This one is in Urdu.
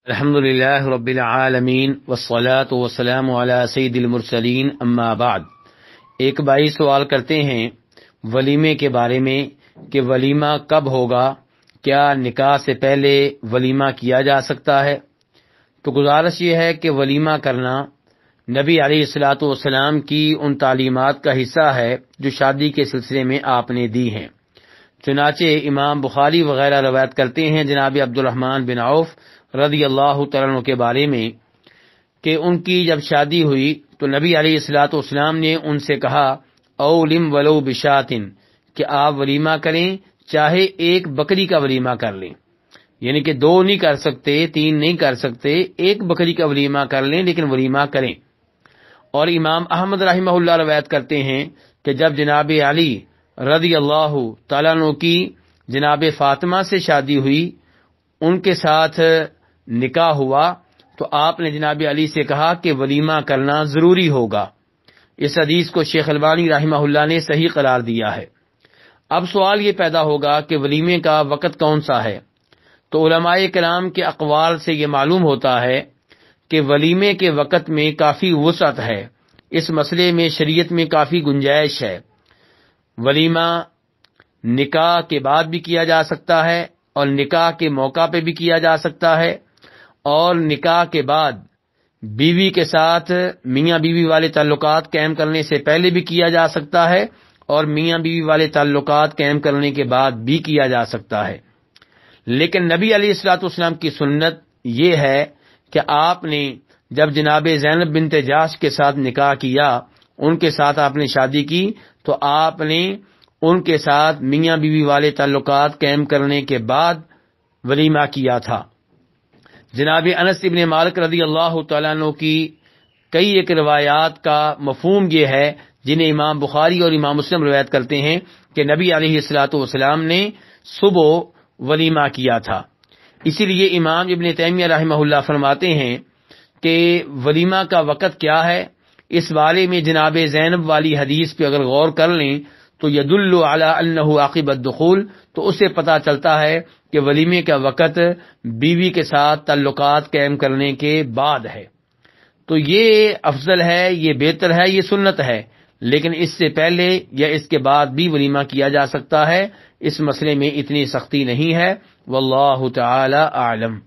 الحمد للہ رب العالمین والصلاة والسلام علی سید المرسلین اما بعد۔ ایک بھائی سوال کرتے ہیں ولیمے کے بارے میں کہ ولیمہ کب ہوگا، کیا نکاح سے پہلے ولیمہ کیا جا سکتا ہے؟ تو گزارش یہ ہے کہ ولیمہ کرنا نبی علیہ الصلوۃ والسلام کی ان تعلیمات کا حصہ ہے جو شادی کے سلسلے میں آپ نے دی ہیں۔ چنانچہ امام بخاری وغیرہ روایت کرتے ہیں جناب عبد الرحمن بن عوف رضی اللہ تعالیٰ عنہ کے بارے میں کہ ان کی جب شادی ہوئی تو نبی علیہ الصلوۃ والسلام نے ان سے کہا اولم ولو بشاتن، کہ آپ ولیمہ کریں چاہے ایک بکری کا ولیمہ کر لیں، یعنی کہ 2 نہیں کر سکتے، 3 نہیں کر سکتے، ایک بکری کا ولیمہ کر لیں لیکن ولیمہ کریں۔ اور امام احمد رحمہ اللہ روایت کرتے ہیں کہ جب جناب علی رضی اللہ تعالیٰ عنہ کی جناب فاطمہ سے شادی ہوئی، ان کے ساتھ نکاح ہوا، تو آپ نے جناب علی سے کہا کہ ولیمہ کرنا ضروری ہوگا۔ اس حدیث کو شیخ البانی رحمہ اللہ نے صحیح قرار دیا ہے۔ اب سوال یہ پیدا ہوگا کہ ولیمے کا وقت کون سا ہے؟ تو علماء کرام کے اقوال سے یہ معلوم ہوتا ہے کہ ولیمے کے وقت میں کافی وسعت ہے، اس مسئلے میں شریعت میں کافی گنجائش ہے۔ ولیمہ نکاح کے بعد بھی کیا جا سکتا ہے اور نکاح کے موقع پہ بھی کیا جا سکتا ہے، اور نکاح کے بعد بیوی کے ساتھ میاں بیوی والے تعلقات قائم کرنے سے پہلے بھی کیا جا سکتا ہے، اور میاں بیوی والے تعلقات قائم کرنے کے بعد بھی کیا جا سکتا ہے۔ لیکن نبی علیہ الصلوۃ والسلام کی سنت یہ ہے کہ آپ نے جب جناب زینب بنت جحش کے ساتھ نکاح کیا، ان کے ساتھ آپ نے شادی کی، تو آپ نے ان کے ساتھ میاں بیوی والے تعلقات قائم کرنے کے بعد ولیمہ کیا تھا۔ جناب انس ابن مالک رضی اللہ تعالیٰ عنہ کی کئی ایک روایات کا مفہوم یہ ہے جنہیں امام بخاری اور امام مسلم روایت کرتے ہیں کہ نبی علیہ الصلوۃ والسلام نے صبح ولیمہ کیا تھا۔ اسی لیے امام ابن تیمیہ رحمہ اللہ فرماتے ہیں کہ ولیمہ کا وقت کیا ہے، اس بارے میں جناب زینب والی حدیث پہ اگر غور کر لیں تو یدل علی انہ عقب الدخول، تو اس سے پتہ چلتا ہے کہ ولیمے کا وقت بیوی کے ساتھ تعلقات قائم کرنے کے بعد ہے۔ تو یہ افضل ہے، یہ بہتر ہے، یہ سنت ہے، لیکن اس سے پہلے یا اس کے بعد بھی ولیمہ کیا جا سکتا ہے، اس مسئلے میں اتنی سختی نہیں ہے۔ واللہ تعالی اعلم۔